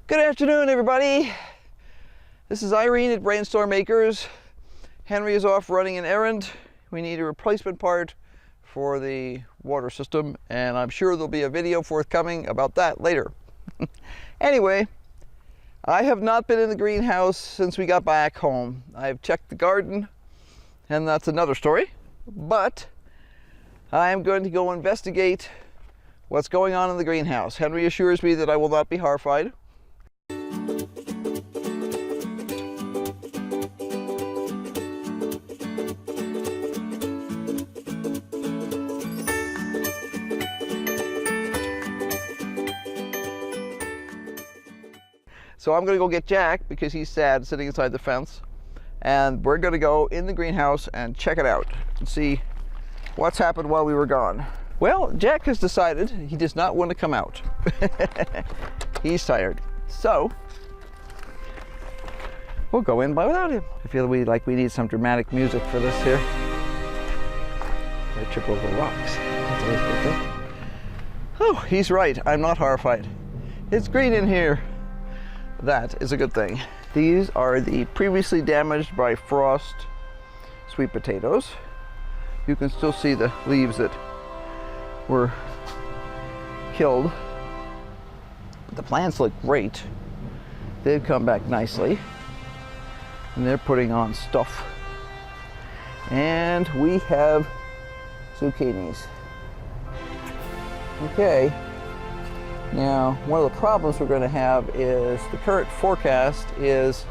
Good afternoon, everybody. This is Irene at Brainstorm Acres. Henry is off running an errand. We need a replacement part for the water system, and I'm sure there'll be a video forthcoming about that later. Anyway, I have not been in the greenhouse since we got back home. I've checked the garden, and that's another story. But I am going to go investigate what's going on in the greenhouse. Henry assures me that I will not be horrified. So I'm going to go get Jack because he's sad sitting inside the fence, and we're going to go in the greenhouse and check it out and see what's happened while we were gone. Well, Jack has decided he does not want to come out. He's tired. So we'll go in without him. I feel like we need some dramatic music for this here. I trip over rocks. That's always a good thing. Oh, he's right. I'm not horrified. It's green in here. That is a good thing. These are the previously damaged by frost sweet potatoes. You can still see the leaves that were killed. But the plants look great. They've come back nicely. And they're putting on stuff. And we have zucchinis. Okay. Now, one of the problems we're going to have is the current forecast is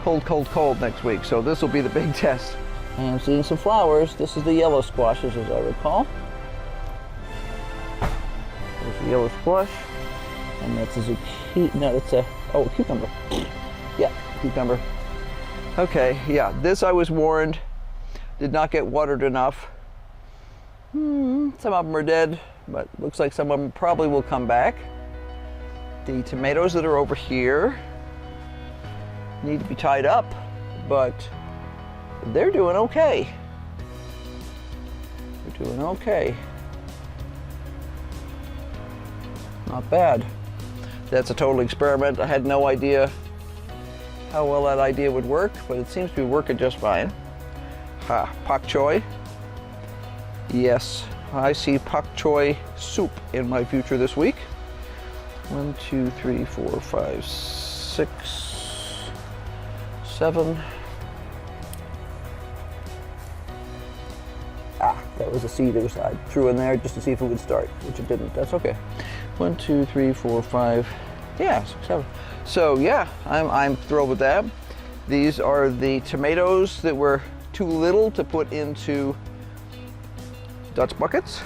cold, cold, cold next week. So this will be the big test. I'm seeing some flowers. This is the yellow squashes, as I recall. There's the yellow squash. And that's a zucchini. No, it's a cucumber. Yeah, cucumber. Okay, yeah, this I was warned did not get watered enough. Some of them are dead, but looks like some of them probably will come back. The tomatoes that are over here need to be tied up, but they're doing okay. They're doing okay. Not bad. That's a total experiment. I had no idea how well that idea would work, but it seems to be working just fine. Pak choy. Yes, I see pak choy soup in my future this week. 1, 2, 3, 4, 5, 6, 7. That was a seed I threw in there just to see if it would start, which it didn't. That's okay. 1, 2, 3, 4, 5. Yeah, 6, 7. So yeah, I'm thrilled with that. These are the tomatoes that were too little to put into Dutch buckets.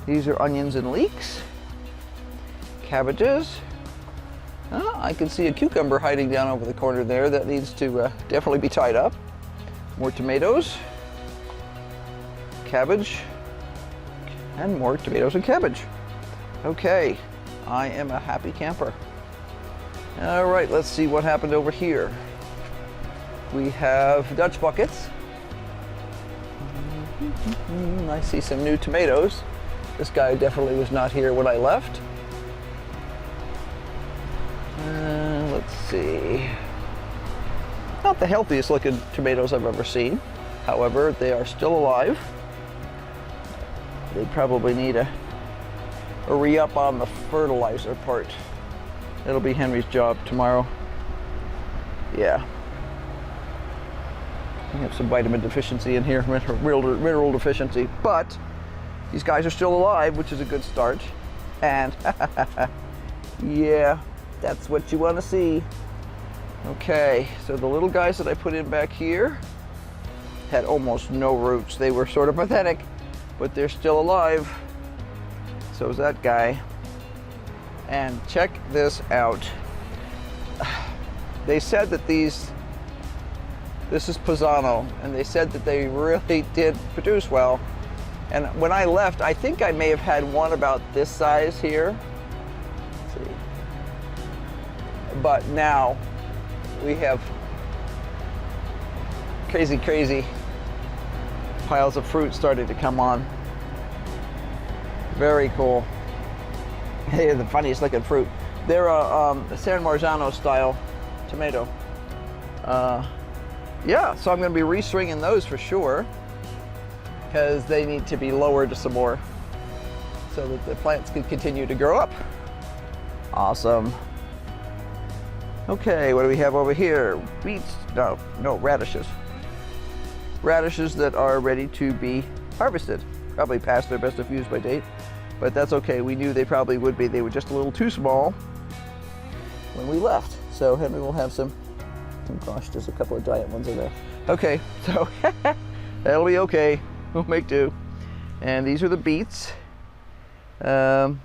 These are onions and leeks. Cabbages. I can see a cucumber hiding down over the corner there. That needs to definitely be tied up. More tomatoes. Cabbage. And more tomatoes and cabbage. Okay, I am a happy camper. All right, let's see what happened over here. We have Dutch buckets. I see some new tomatoes. This guy definitely was not here when I left. Let's see. Not the healthiest looking tomatoes I've ever seen. However, they are still alive. They probably need a re-up on the fertilizer part. It'll be Henry's job tomorrow. Yeah. We have some vitamin deficiency in here, mineral deficiency, but these guys are still alive, which is a good start. And yeah, that's what you want to see. Okay, so the little guys that I put in back here had almost no roots. They were sort of pathetic, but they're still alive. So is that guy. And check this out. They said that this is Pisano, and they said that they really did produce well. And when I left, I think I may have had one about this size here. Let's see. But now we have crazy piles of fruit starting to come on. Very cool. Hey, the funniest looking fruit. They're a San Marzano style tomato. Yeah, so I'm going to be restringing those for sure, because they need to be lowered some more so that the plants can continue to grow up. Awesome. Okay, what do we have over here? Beets? No, radishes. Radishes that are ready to be harvested. Probably past their best of use by date, but that's okay. We knew they probably would be. They were just a little too small when we left. So Henry will have some. Oh gosh, there's a couple of giant ones in there. Okay, so that'll be okay. We'll make do. And these are the beets. I'm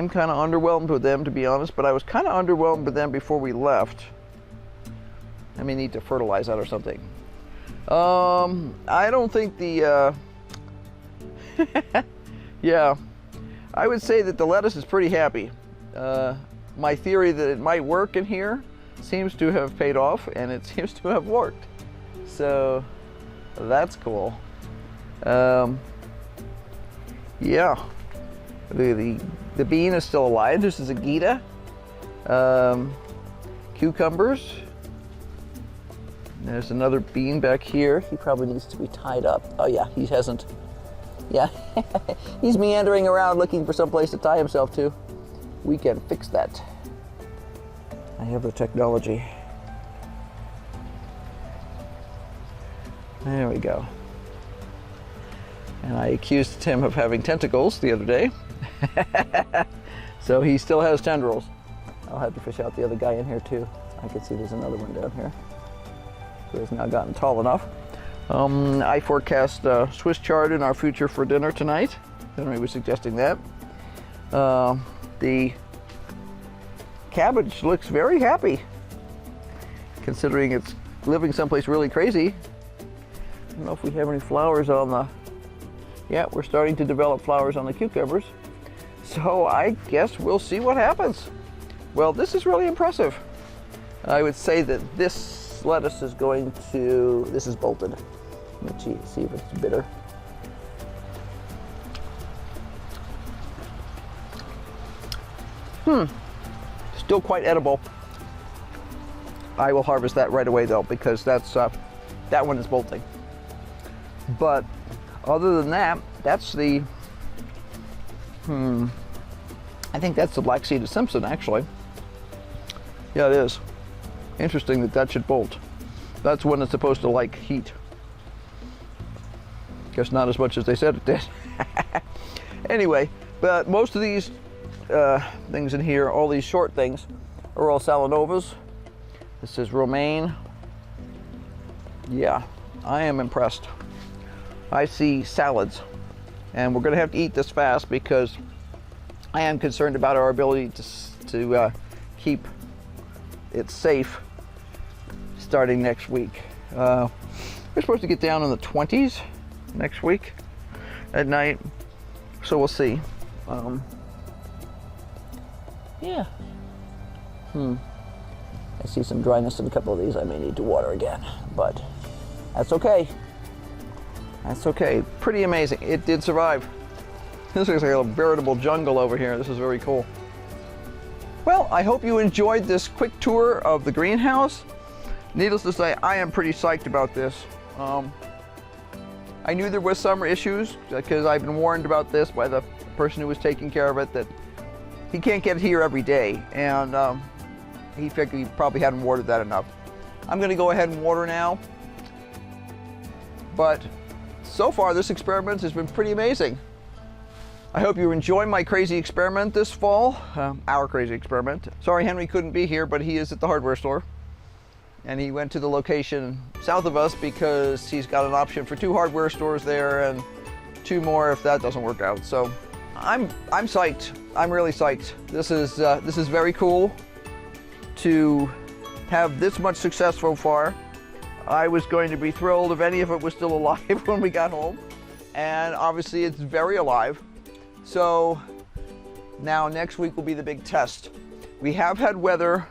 kind of underwhelmed with them, to be honest, but I was kind of underwhelmed with them before we left. I may need to fertilize that or something. I don't think the, yeah, I would say that the lettuce is pretty happy. My theory that it might work in here seems to have paid off, and it seems to have worked. So that's cool. Yeah, the bean is still alive. This is a Gita. Cucumbers. There's another bean back here. He probably needs to be tied up. Oh yeah, he hasn't. Yeah, he's meandering around looking for some place to tie himself to. We can fix that. I have the technology. There we go. And I accused him of having tentacles the other day. So he still has tendrils. I'll have to fish out the other guy in here too. I can see there's another one down here. So he's now gotten tall enough. I forecast Swiss chard in our future for dinner tonight. Henry was suggesting that. The cabbage looks very happy, considering it's living someplace really crazy. I don't know if we have any flowers on the... Yeah, we're starting to develop flowers on the cucumbers. So I guess we'll see what happens. Well, this is really impressive. I would say that this lettuce is going to... This is bolted. Let me see if it's bitter. Still quite edible. I will harvest that right away though, because that's that one is bolting. But other than that, that's the I think that's the black seeded Simpson actually. Yeah, it is. Interesting that that should bolt. That's when it's supposed to like heat. Guess not as much as they said it did. Anyway, but most of these things in here, all these short things, are all Salanovas. This is romaine. Yeah, I am impressed. I see salads, and we're going to have to eat this fast because I am concerned about our ability to keep it safe starting next week. We're supposed to get down in the 20s next week at night, so we'll see. Yeah. I see some dryness in a couple of these. I may need to water again, but that's okay. That's okay. Pretty amazing. It did survive. This looks like a veritable jungle over here. This is very cool. Well, I hope you enjoyed this quick tour of the greenhouse. Needless to say, I am pretty psyched about this. I knew there was some issues because I've been warned about this by the person who was taking care of it, that he can't get it here every day, and he figured he probably hadn't watered that enough. I'm going to go ahead and water now, but so far this experiment has been pretty amazing. I hope you enjoy my crazy experiment this fall, our crazy experiment. Sorry Henry couldn't be here, but he is at the hardware store, and he went to the location south of us because he's got an option for 2 hardware stores there and 2 more if that doesn't work out. So I'm psyched. I'm really psyched. This is very cool to have this much success so far. I was going to be thrilled if any of it was still alive when we got home, and obviously it's very alive. So now next week will be the big test. We have had weather.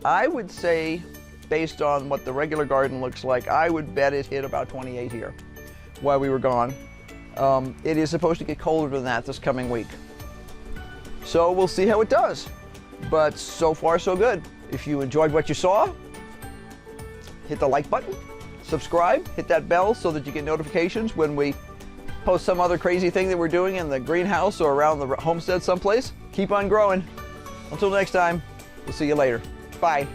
I would say, based on what the regular garden looks like, I would bet it hit about 28 here while we were gone. It is supposed to get colder than that this coming week. So we'll see how it does. But so far, so good. If you enjoyed what you saw, hit the like button, subscribe, hit that bell so that you get notifications when we post some other crazy thing that we're doing in the greenhouse or around the homestead someplace. Keep on growing. Until next time, we'll see you later. Bye.